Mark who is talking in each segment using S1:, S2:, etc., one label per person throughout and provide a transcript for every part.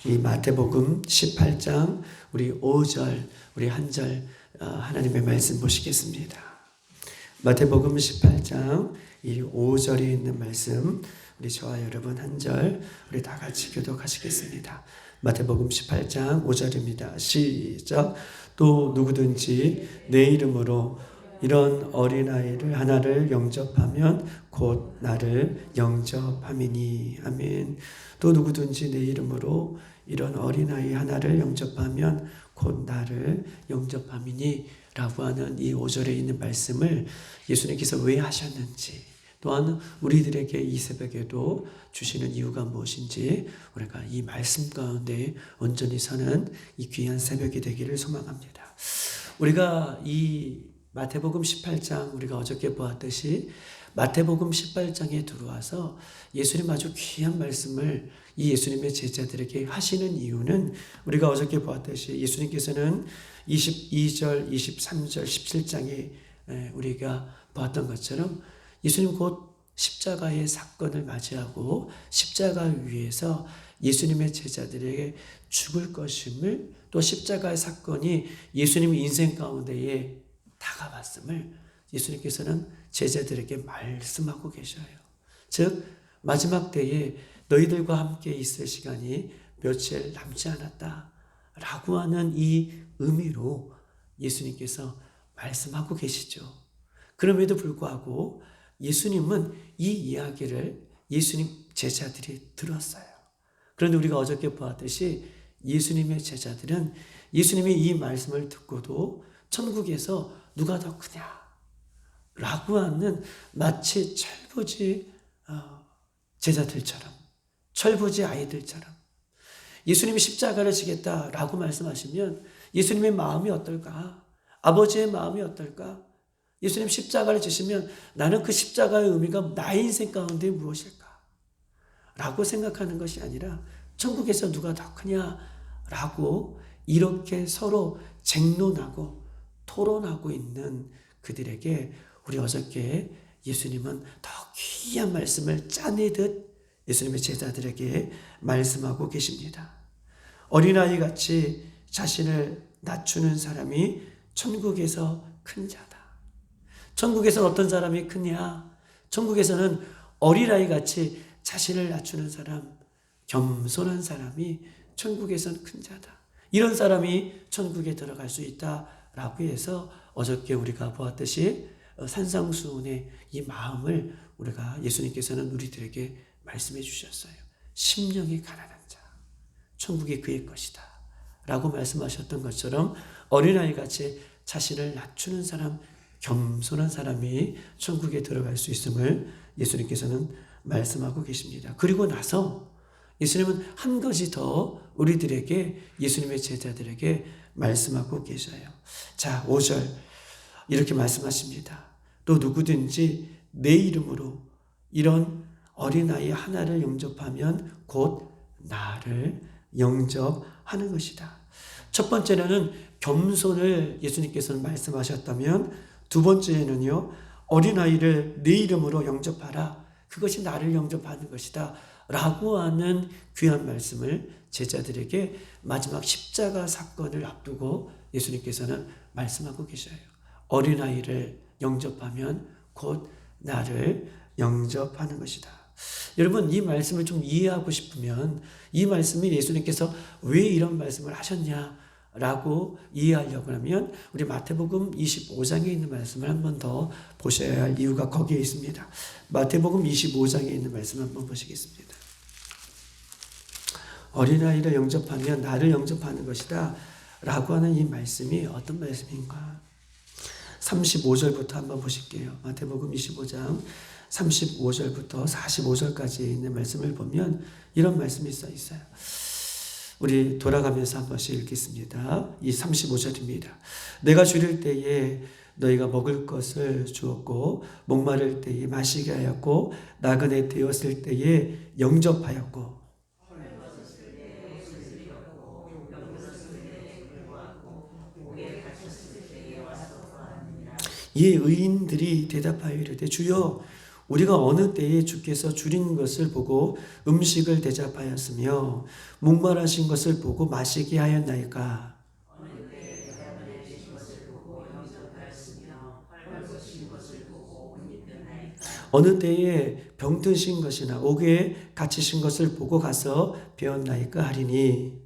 S1: 이 마태복음 18장 우리 5절 우리 한 절 하나님의 말씀 보시겠습니다. 마태복음 18장 이 5절에 있는 말씀 우리 저와 여러분 한 절 우리 다 같이 교독하시겠습니다. 마태복음 18장 5절입니다. 시작. 또 누구든지 내 이름으로 이런 어린아이를 하나를 영접하면 곧 나를 영접함이니. 아멘. 또 누구든지 내 이름으로 이런 어린아이 하나를 영접하면 곧 나를 영접함이니 라고 하는 이 5절에 있는 말씀을 예수님께서 왜 하셨는지, 또한 우리들에게 이 새벽에도 주시는 이유가 무엇인지 우리가 이 말씀 가운데 온전히 사는 이 귀한 새벽이 되기를 소망합니다. 우리가 이 마태복음 18장 우리가 어저께 보았듯이 마태복음 18장에 들어와서 예수님 아주 귀한 말씀을 이 예수님의 제자들에게 하시는 이유는 우리가 어저께 보았듯이 예수님께서는 22절, 23절, 17장에 우리가 보았던 것처럼 예수님 곧 십자가의 사건을 맞이하고 십자가 위에서 예수님의 제자들에게 죽을 것임을, 또 십자가의 사건이 예수님의 인생 가운데에 다가왔음을 예수님께서는 제자들에게 말씀하고 계셔요. 즉 마지막 때에 너희들과 함께 있을 시간이 며칠 남지 않았다 라고 하는 이 의미로 예수님께서 말씀하고 계시죠. 그럼에도 불구하고 예수님은 이 이야기를 예수님 제자들이 들었어요. 그런데 우리가 어저께 보았듯이 예수님의 제자들은 예수님이 이 말씀을 듣고도 천국에서 누가 더 크냐 라고 하는 마치 철부지 제자들처럼, 철부지 아이들처럼 예수님이 십자가를 지겠다라고 말씀하시면 예수님의 마음이 어떨까? 아버지의 마음이 어떨까? 예수님 십자가를 지시면 나는 그 십자가의 의미가 나의 인생 가운데 무엇일까? 라고 생각하는 것이 아니라 천국에서 누가 더 크냐라고 이렇게 서로 쟁론하고 토론하고 있는 그들에게 우리 어저께 예수님은 더 귀한 말씀을 짜내듯 예수님의 제자들에게 말씀하고 계십니다. 어린아이같이 자신을 낮추는 사람이 천국에서 큰 자다. 천국에서는 어떤 사람이 크냐? 천국에서는 어린아이같이 자신을 낮추는 사람, 겸손한 사람이 천국에서는 큰 자다. 이런 사람이 천국에 들어갈 수 있다라고 해서 어저께 우리가 보았듯이 산상수훈의 이 마음을 우리가 예수님께서는 우리들에게 말씀해 주셨어요. 심령이 가난한 자, 천국이 그의 것이다 라고 말씀하셨던 것처럼 어린아이같이 자신을 낮추는 사람, 겸손한 사람이 천국에 들어갈 수 있음을 예수님께서는 말씀하고 계십니다. 그리고 나서 예수님은 한 가지 더 우리들에게, 예수님의 제자들에게 말씀하고 계셔요. 자, 5절 이렇게 말씀하십니다. 또 누구든지 내 이름으로 이런 어린아이 하나를 영접하면 곧 나를 영접하는 것이다. 첫 번째는 겸손을 예수님께서는 말씀하셨다면, 두 번째는요, 어린아이를 내 이름으로 영접하라. 그것이 나를 영접하는 것이다 라고 하는 귀한 말씀을 제자들에게 마지막 십자가 사건을 앞두고 예수님께서는 말씀하고 계셔요. 어린아이를 영접하면 곧 나를 영접하는 것이다. 여러분, 이 말씀을 좀 이해하고 싶으면 이 말씀이 예수님께서 왜 이런 말씀을 하셨냐라고 이해하려고 하면 우리 마태복음 25장에 있는 말씀을 한 번 더 보셔야 할 이유가 거기에 있습니다. 마태복음 25장에 있는 말씀 한번 보시겠습니다. 어린아이를 영접하면 나를 영접하는 것이다 라고 하는 이 말씀이 어떤 말씀인가? 35절부터 한번 보실게요. 마태복음 25장 35절부터 45절까지 있는 말씀을 보면 이런 말씀이 써 있어요. 우리 돌아가면서 한 번씩 읽겠습니다. 이 35절입니다. 내가 줄일 때에 너희가 먹을 것을 주었고, 목마를 때에 마시게 하였고, 나그네 되었을 때에 영접하였고, 이 의인들이 대답하여 이르되 주여 우리가 어느 때에 주께서 줄인 것을 보고 음식을 대접하였으며 목마르신 것을 보고 마시게 하였나이까? 어느 때에 병드신 것이나 옥에 갇히신 것을 보고 가서 배웠나이까 하리니.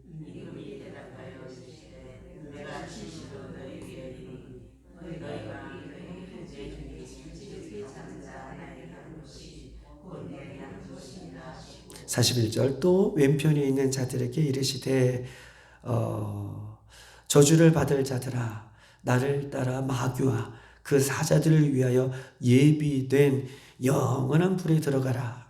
S1: (41절) 또 왼편에 있는 자들에게 이르시되 저주를 받을 자들아 나를 따라 마귀와 그 사자들을 위하여 예비된 영원한 불에 들어가라.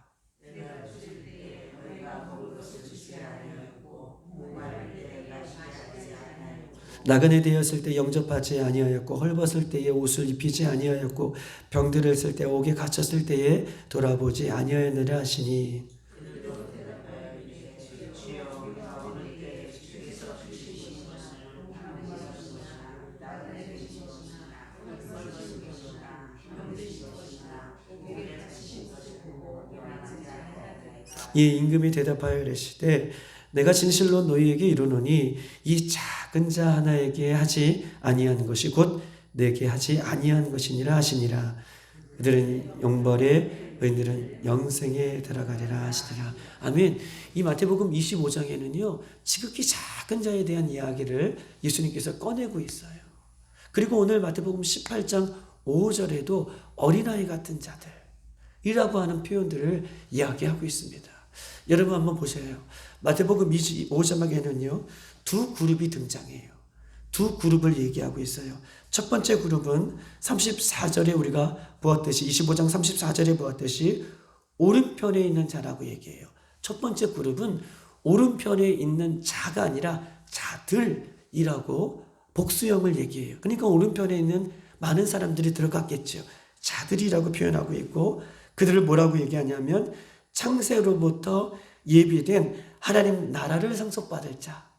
S1: 나그네 되었을 때 영접하지 아니하였고 헐벗을 때에 옷을 입히지 아니하였고 병들었을 때 옥에 갇혔을 때에 돌아보지 아니하였느라 하시니. 이 임금이 대답하여 이르시되 내가 진실로 너희에게 이르노니 이 작은 자 하나에게 하지 아니한 것이 곧 내게 하지 아니한 것이니라 하시니라. 그들은 영벌에 의인들은 영생에 들어가리라 하시니라. 아멘. 이 마태복음 25장에는요 지극히 작은 자에 대한 이야기를 예수님께서 꺼내고 있어요. 그리고 오늘 마태복음 18장 5절에도 어린아이 같은 자들이라고 하는 표현들을 이야기하고 있습니다. 여러분 한번 보세요. 마태복음 25장에는요 두 그룹이 등장해요. 두 그룹을 얘기하고 있어요. 첫 번째 그룹은 34절에 우리가 보았듯이 25장 34절에 보았듯이 오른편에 있는 자라고 얘기해요. 첫 번째 그룹은 오른편에 있는 자가 아니라 자들이라고 복수형을 얘기해요. 그러니까 오른편에 있는 많은 사람들이 들어갔겠죠. 자들이라고 표현하고 있고 그들을 뭐라고 얘기하냐면 창세로부터 예비된 하나님 나라를 상속받을 자,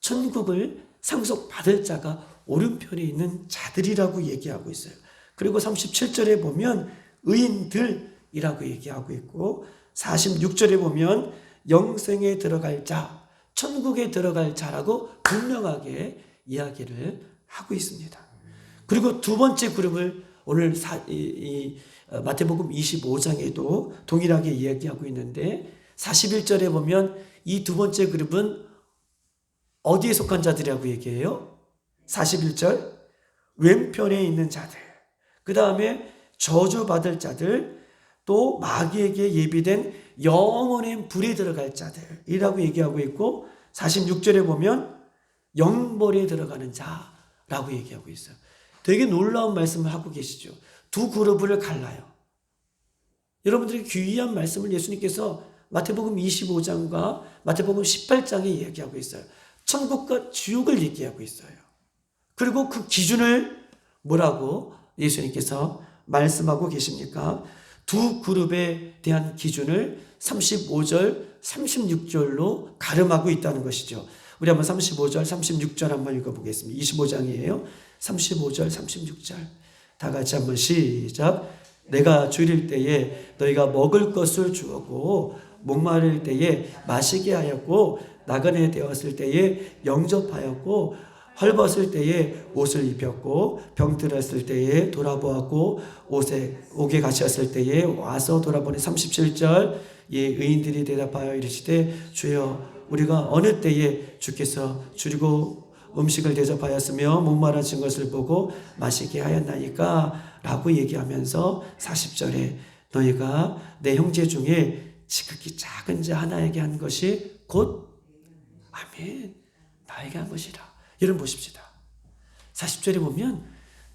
S1: 천국을 상속받을 자가 오른편에 있는 자들이라고 얘기하고 있어요. 그리고 37절에 보면 의인들이라고 얘기하고 있고 46절에 보면 영생에 들어갈 자, 천국에 들어갈 자라고 분명하게 이야기를 하고 있습니다. 그리고 두 번째 그룹을 오늘 마태복음 25장에도 동일하게 이야기하고 있는데 41절에 보면 이 두 번째 그룹은 어디에 속한 자들이라고 얘기해요? 41절 왼편에 있는 자들, 그 다음에 저주받을 자들, 또 마귀에게 예비된 영원의 불에 들어갈 자들이라고 얘기하고 있고 46절에 보면 영벌에 들어가는 자라고 얘기하고 있어요. 되게 놀라운 말씀을 하고 계시죠. 두 그룹을 갈라요. 여러분들이 귀한 말씀을 예수님께서 마태복음 25장과 마태복음 18장에 얘기하고 있어요. 천국과 지옥을 얘기하고 있어요. 그리고 그 기준을 뭐라고 예수님께서 말씀하고 계십니까? 두 그룹에 대한 기준을 35절, 36절로 가름하고 있다는 것이죠. 우리 한번 35절, 36절 한번 읽어보겠습니다. 25장이에요. 35절, 36절. 다 같이 한번 시작. 내가 줄일 때에 너희가 먹을 것을 주었고 목마를 때에 마시게 하였고 나그네 되었을 때에 영접하였고 헐벗을 때에 옷을 입혔고 병들었을 때에 돌아보았고 옥에 갇혔을 때에 와서 돌아보니 37절 이 의인들이 대답하여 이르시되 주여 우리가 어느 때에 주께서 줄이고 음식을 대접하였으며 목마르신 것을 보고 마시게 하였나이까 라고 얘기하면서 40절에 너희가 내 형제 중에 지극히 작은 자 하나에게 한 것이 곧 아멘 나에게 한 것이라. 여러분 보십시다. 40절에 보면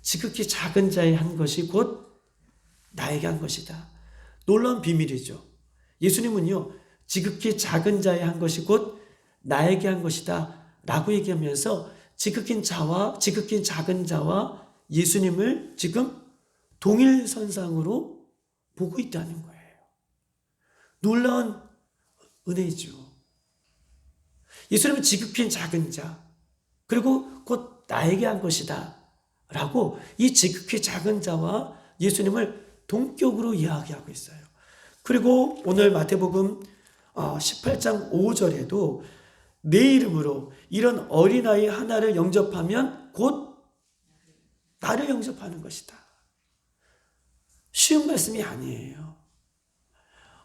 S1: 지극히 작은 자의 한 것이 곧 나에게 한 것이다. 놀라운 비밀이죠. 예수님은요 지극히 작은 자의 한 것이 곧 나에게 한 것이다 라고 얘기하면서 지극히 작은 자와 예수님을 지금 동일선상으로 보고 있다는 거예요. 놀라운 은혜죠. 예수님은 지극히 작은 자 그리고 곧 나에게 한 것이다 라고 이 지극히 작은 자와 예수님을 동격으로 이야기하고 있어요. 그리고 오늘 마태복음 18장 5절에도 내 이름으로 이런 어린아이 하나를 영접하면 곧 나를 영접하는 것이다. 쉬운 말씀이 아니에요.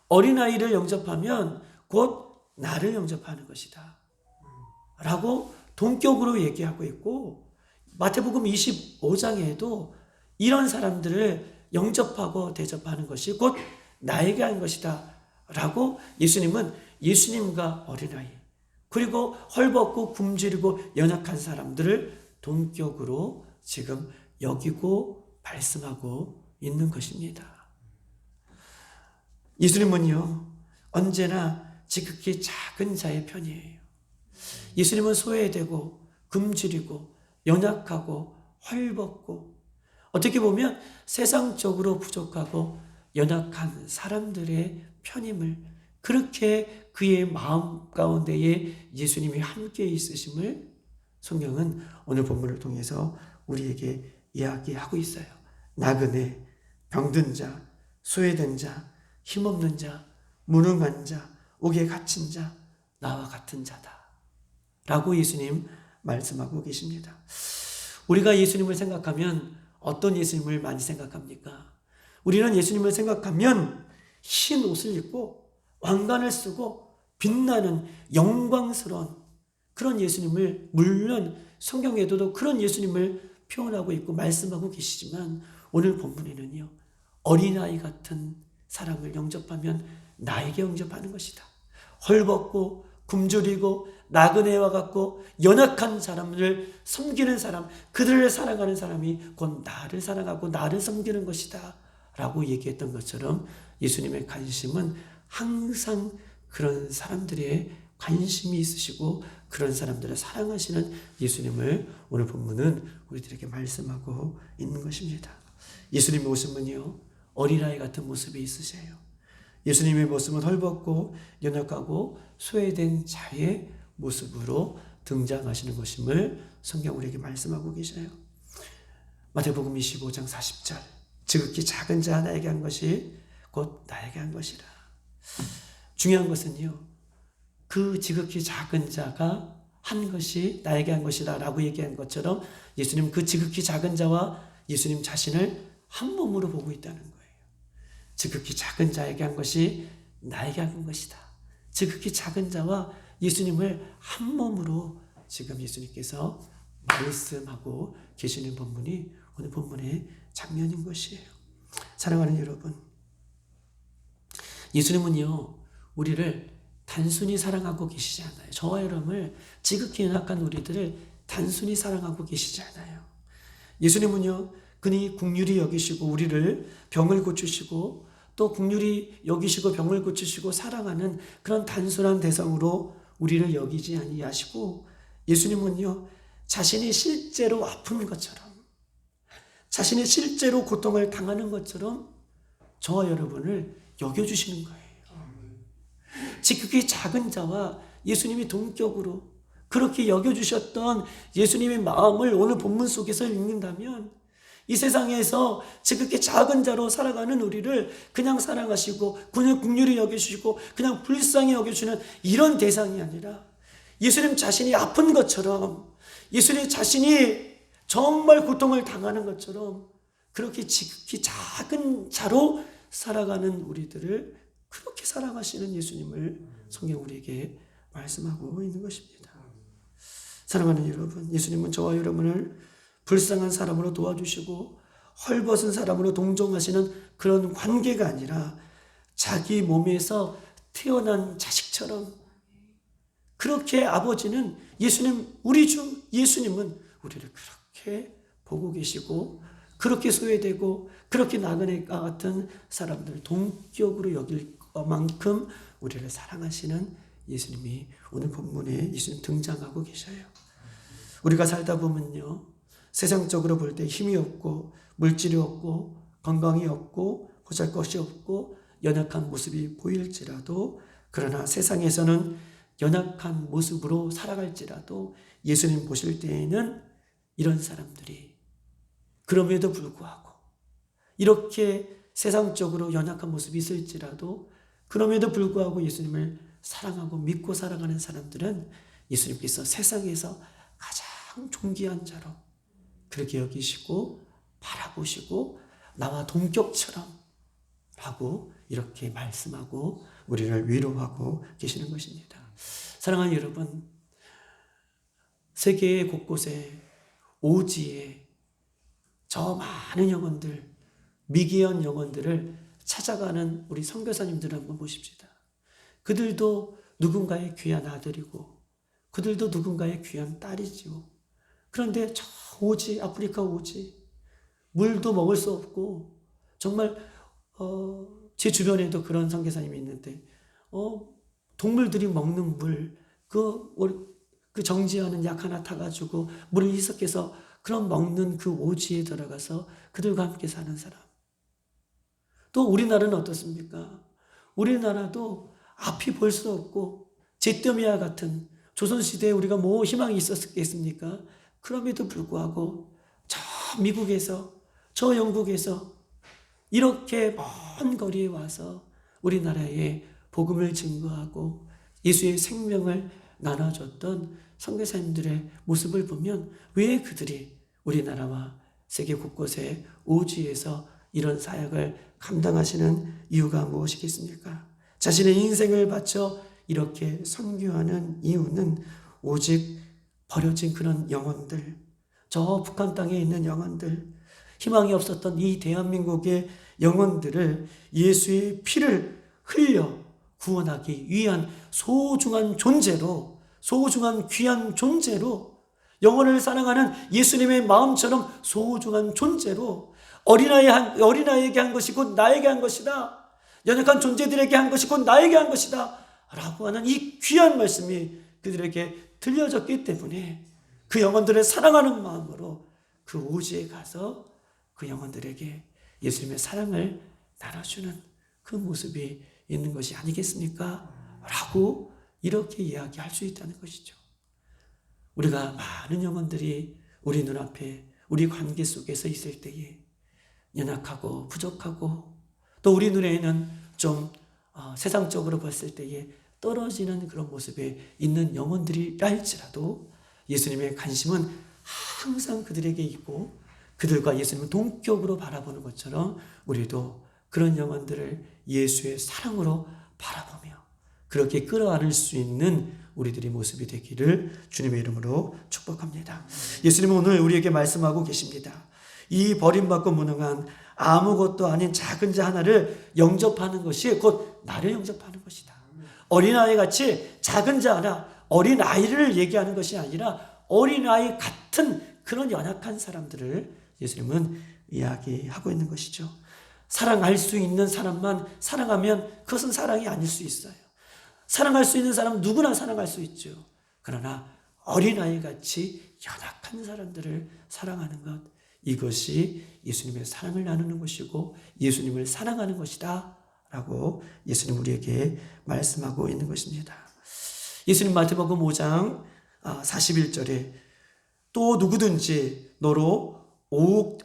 S1: 어린아이를 영접하면 곧 나를 영접하는 것이다 라고 동격으로 얘기하고 있고, 마태복음 25장에도 이런 사람들을 영접하고 대접하는 것이 곧 나에게 한 것이다 라고 예수님은 예수님과 어린아이, 그리고 헐벗고 굶주리고 연약한 사람들을 동격으로 지금 여기고 말씀하고 있는 것입니다. 예수님은요, 언제나 지극히 작은 자의 편이에요. 예수님은 소외되고 굶주리고 연약하고 헐벗고 어떻게 보면 세상적으로 부족하고 연약한 사람들의 편임을, 그렇게 그의 마음 가운데에 예수님이 함께 있으심을 성경은 오늘 본문을 통해서 우리에게 이야기하고 있어요. 나그네, 병든 자, 소외된 자, 힘없는 자, 무능한 자, 옥에 갇힌 자, 나와 같은 자다 라고 예수님 말씀하고 계십니다. 우리가 예수님을 생각하면 어떤 예수님을 많이 생각합니까? 우리는 예수님을 생각하면 흰 옷을 입고 왕관을 쓰고 빛나는 영광스러운 그런 예수님을, 물론 성경에도 그런 예수님을 표현하고 있고 말씀하고 계시지만, 오늘 본문에는요, 어린아이 같은 사람을 영접하면 나에게 영접하는 것이다. 헐벗고 굶주리고 나그네와 같고 연약한 사람을 섬기는 사람, 그들을 사랑하는 사람이 곧 나를 사랑하고 나를 섬기는 것이다 라고 얘기했던 것처럼, 예수님의 관심은 항상 그런 사람들의 관심이 있으시고 그런 사람들을 사랑하시는 예수님을 오늘 본문은 우리들에게 말씀하고 있는 것입니다. 예수님의 모습은요, 어린아이 같은 모습이 있으세요. 예수님의 모습은 헐벗고 연약하고 소외된 자의 모습으로 등장하시는 것임을 성경 우리에게 말씀하고 계셔요. 마태복음 25장 40절, 지극히 작은 자 하나에게 한 것이 곧 나에게 한 것이라. 중요한 것은요, 그 지극히 작은 자가 한 것이 나에게 한 것이다 라고 얘기한 것처럼 예수님은 그 지극히 작은 자와 예수님 자신을 한 몸으로 보고 있다는 거예요. 지극히 작은 자에게 한 것이 나에게 한 것이다. 지극히 작은 자와 예수님을 한 몸으로 지금 예수님께서 말씀하고 계시는 본문이 오늘 본문의 장면인 것이에요. 사랑하는 여러분, 예수님은요, 우리를 단순히 사랑하고 계시지 않아요. 저와 여러분을, 지극히 연약한 우리들을 단순히 사랑하고 계시지 않아요. 예수님은요, 그니 긍휼히 여기시고 우리를 병을 고치시고 또 긍휼히 여기시고 병을 고치시고 사랑하는 그런 단순한 대상으로 우리를 여기지 아니하시고, 예수님은요, 자신이 실제로 아픈 것처럼, 자신이 실제로 고통을 당하는 것처럼 저와 여러분을 여겨주시는 거예요. 지극히 작은 자와 예수님이 동격으로 그렇게 여겨주셨던 예수님의 마음을 오늘 본문 속에서 읽는다면, 이 세상에서 지극히 작은 자로 살아가는 우리를 그냥 사랑하시고 그냥 긍휼히 여겨주시고 그냥 불쌍히 여겨주는 이런 대상이 아니라, 예수님 자신이 아픈 것처럼, 예수님 자신이 정말 고통을 당하는 것처럼 그렇게 지극히 작은 자로 살아가는 우리들을 그렇게 사랑하시는 예수님을 성경 우리에게 말씀하고 있는 것입니다. 사랑하는 여러분, 예수님은 저와 여러분을 불쌍한 사람으로 도와주시고 헐벗은 사람으로 동정하시는 그런 관계가 아니라, 자기 몸에서 태어난 자식처럼 그렇게 아버지는 예수님, 우리 주 예수님은 우리를 그렇게 보고 계시고 그렇게 소외되고 그렇게 나그네가 같은 사람들을 동격으로 여길 만큼 우리를 사랑하시는 예수님이 오늘 본문에 예수님 등장하고 계셔요. 우리가 살다 보면요, 세상적으로 볼 때 힘이 없고 물질이 없고 건강이 없고 보잘것이 없고 연약한 모습이 보일지라도, 그러나 세상에서는 연약한 모습으로 살아갈지라도 예수님 보실 때에는 이런 사람들이 그럼에도 불구하고 이렇게 세상적으로 연약한 모습이 있을지라도 그럼에도 불구하고 예수님을 사랑하고 믿고 살아가는 사람들은 예수님께서 세상에서 가장 존귀한 자로 그렇게 여기시고 바라보시고 나와 동격처럼 라고 이렇게 말씀하고 우리를 위로하고 계시는 것입니다. 사랑하는 여러분, 세계 곳곳에 오지에 저 많은 영혼들, 미귀한 영혼들을 찾아가는 우리 선교사님들을 한번 보십시다. 그들도 누군가의 귀한 아들이고 그들도 누군가의 귀한 딸이지요. 그런데 저 오지, 아프리카 오지, 물도 먹을 수 없고 정말 제 주변에도 그런 선교사님이 있는데 동물들이 먹는 물, 그 정지하는 약 하나 타가지고 물을 희석해서 그런 먹는 그 오지에 들어가서 그들과 함께 사는 사람. 또 우리나라는 어떻습니까? 우리나라도 앞이 볼 수 없고 제더미와 같은 조선시대에 우리가 뭐 희망이 있었겠습니까? 그럼에도 불구하고 저 미국에서 저 영국에서 이렇게 먼 거리에 와서 우리나라에 복음을 증거하고 예수의 생명을 나눠줬던 선교사님들의 모습을 보면 왜 그들이 우리나라와 세계 곳곳에 오지에서 이런 사역을 감당하시는 이유가 무엇이겠습니까? 자신의 인생을 바쳐 이렇게 선교하는 이유는 오직 버려진 그런 영혼들, 저 북한 땅에 있는 영혼들, 희망이 없었던 이 대한민국의 영혼들을 예수의 피를 흘려 구원하기 위한 소중한 존재로, 소중한 귀한 존재로, 영혼을 사랑하는 예수님의 마음처럼 소중한 존재로 어린아이에게 한 것이 곧 나에게 한 것이다. 연약한 존재들에게 한 것이 곧 나에게 한 것이다. 라고 하는 이 귀한 말씀이 그들에게 들려졌기 때문에 그 영혼들을 사랑하는 마음으로 그 오지에 가서 그 영혼들에게 예수님의 사랑을 나눠주는 그 모습이 있는 것이 아니겠습니까? 라고 이렇게 이야기할 수 있다는 것이죠. 우리가 많은 영혼들이 우리 눈앞에 우리 관계 속에서 있을 때에 연약하고 부족하고 또 우리 눈에는 좀 세상적으로 봤을 때에 떨어지는 그런 모습에 있는 영혼들이라 할지라도 예수님의 관심은 항상 그들에게 있고 그들과 예수님을 동격으로 바라보는 것처럼 우리도 그런 영혼들을 예수의 사랑으로 바라보며 그렇게 끌어안을 수 있는 우리들의 모습이 되기를 주님의 이름으로 축복합니다. 예수님은 오늘 우리에게 말씀하고 계십니다. 이 버림받고 무능한 아무것도 아닌 작은 자 하나를 영접하는 것이 곧 나를 영접하는 것이다. 어린아이같이 작은 자 하나, 어린아이를 얘기하는 것이 아니라 어린아이 같은 그런 연약한 사람들을 예수님은 이야기하고 있는 것이죠. 사랑할 수 있는 사람만 사랑하면 그것은 사랑이 아닐 수 있어요. 사랑할 수 있는 사람은 누구나 사랑할 수 있죠. 그러나 어린아이같이 연약한 사람들을 사랑하는 것, 이것이 예수님의 사랑을 나누는 것이고 예수님을 사랑하는 것이다 라고 예수님 우리에게 말씀하고 있는 것입니다. 예수님 마태복음 5장 41절에 또 누구든지 너로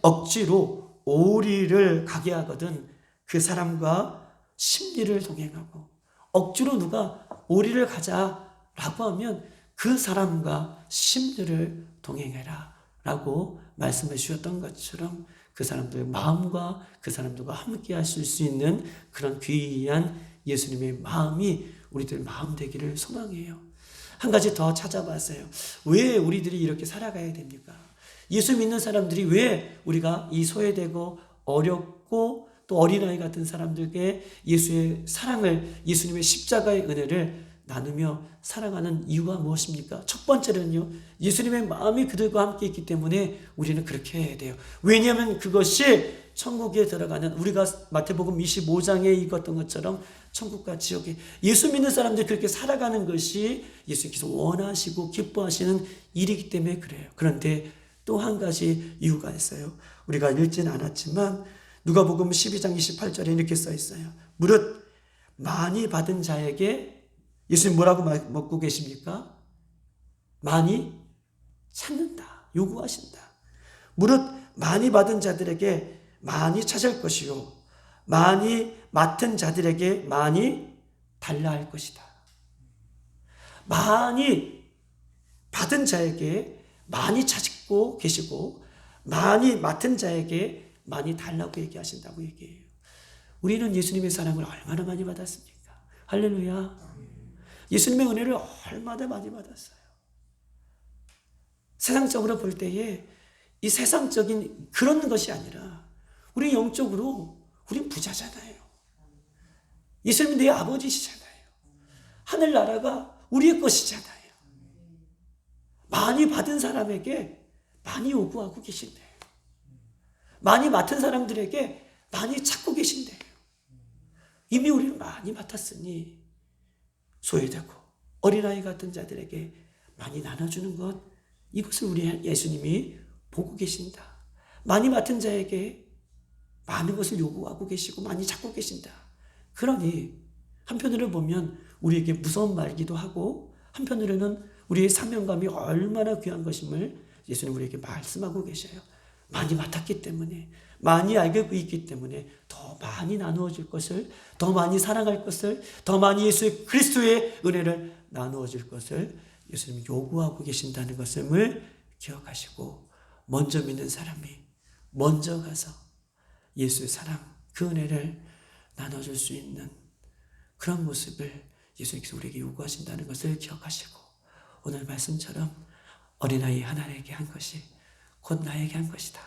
S1: 억지로 오리를 가게 하거든 그 사람과 심리를 동행하고, 억지로 누가 오리를 가자라고 하면 그 사람과 심리를 동행해라 라고 말씀해 주셨던 것처럼 그 사람들의 마음과 그 사람들과 함께 하실 수 있는 그런 귀한 예수님의 마음이 우리들 마음 되기를 소망해요. 한 가지 더 찾아봤어요. 왜 우리들이 이렇게 살아가야 됩니까? 예수 믿는 사람들이 왜 우리가 이 소외되고 어렵고 또 어린아이 같은 사람들에게 예수의 사랑을, 예수님의 십자가의 은혜를 나누며 사랑하는 이유가 무엇입니까? 첫 번째는요, 예수님의 마음이 그들과 함께 있기 때문에 우리는 그렇게 해야 돼요. 왜냐하면 그것이 천국에 들어가는, 우리가 마태복음 25장에 읽었던 것처럼 천국과 지옥에 예수 믿는 사람들이 그렇게 살아가는 것이 예수님께서 원하시고 기뻐하시는 일이기 때문에 그래요. 그런데 또 한 가지 이유가 있어요. 우리가 읽지는 않았지만 누가복음 12장 28절에 이렇게 써 있어요. 무릇 많이 받은 자에게 예수님 뭐라고 묻고 계십니까? 많이 찾는다, 요구하신다. 무릇 많이 받은 자들에게 많이 찾을 것이요 많이 맡은 자들에게 많이 달라 할 것이다. 많이 받은 자에게 많이 찾고 계시고 많이 맡은 자에게 많이 달라고 얘기하신다고 얘기해요. 우리는 예수님의 사랑을 얼마나 많이 받았습니까? 할렐루야. 예수님의 은혜를 얼마나 많이 받았어요. 세상적으로 볼 때에 이 세상적인 그런 것이 아니라 우리 영적으로 우린 부자잖아요. 예수님이 내 아버지시잖아요. 하늘나라가 우리의 것이잖아요. 많이 받은 사람에게 많이 요구하고 계신대요. 많이 맡은 사람들에게 많이 찾고 계신대요. 이미 우리는 많이 맡았으니 소외되고 어린아이 같은 자들에게 많이 나눠주는 것, 이것을 우리 예수님이 보고 계신다. 많이 맡은 자에게 많은 것을 요구하고 계시고 많이 찾고 계신다. 그러니 한편으로 보면 우리에게 무서운 말이기도 하고 한편으로는 우리의 사명감이 얼마나 귀한 것임을 예수님 우리에게 말씀하고 계셔요. 많이 맡았기 때문에, 많이 알고 있기 때문에 더 많이 나누어 줄 것을, 더 많이 사랑할 것을, 더 많이 예수 그리스도의 은혜를 나누어 줄 것을 예수님이 요구하고 계신다는 것을 기억하시고 먼저 믿는 사람이 먼저 가서 예수의 사랑, 그 은혜를 나눠줄 수 있는 그런 모습을 예수님께서 우리에게 요구하신다는 것을 기억하시고 오늘 말씀처럼 어린아이 하나에게 한 것이 곧 나에게 한 것이다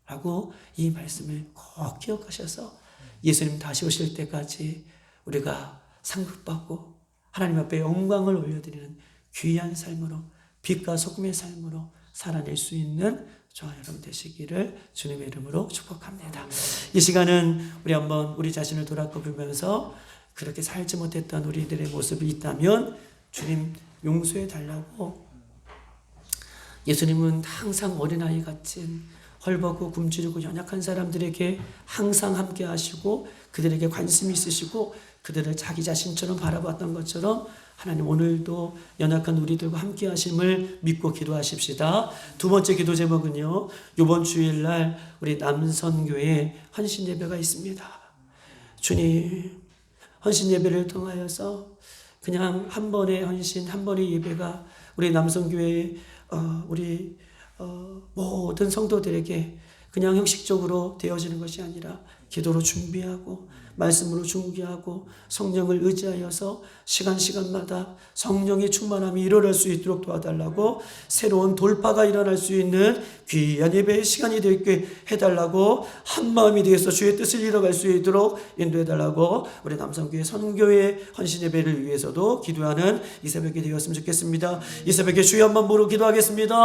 S1: 라고 이 말씀을 꼭 기억하셔서 예수님 다시 오실 때까지 우리가 상급받고 하나님 앞에 영광을 올려드리는 귀한 삶으로, 빛과 소금의 삶으로 살아낼 수 있는 저와 여러분 되시기를 주님의 이름으로 축복합니다. 이 시간은 우리 한번 우리 자신을 돌아보면서 그렇게 살지 못했던 우리들의 모습이 있다면 주님 용서해 달라고, 예수님은 항상 어린아이 같은 헐벗고 굶주리고 연약한 사람들에게 항상 함께 하시고 그들에게 관심이 있으시고 그들을 자기 자신처럼 바라봤던 것처럼 하나님 오늘도 연약한 우리들과 함께 하심을 믿고 기도하십시다. 두 번째 기도 제목은요, 이번 주일날 우리 남선교회 헌신 예배가 있습니다. 주님, 헌신 예배를 통하여서 그냥 한 번의 헌신, 한 번의 예배가 우리 남선교회 우리 모든 성도들에게 그냥 형식적으로 되어지는 것이 아니라 기도로 준비하고 말씀으로 준비하고 성령을 의지하여서 시간마다 성령의 충만함이 일어날 수 있도록 도와달라고, 새로운 돌파가 일어날 수 있는 귀한 예배의 시간이 되게 해달라고, 한 마음이 되어서 주의 뜻을 이뤄갈 수 있도록 인도해달라고 우리 남성교회 선교회 헌신 예배를 위해서도 기도하는 이 새벽이 되었으면 좋겠습니다. 이 새벽에 주여 한번 부르고 기도하겠습니다.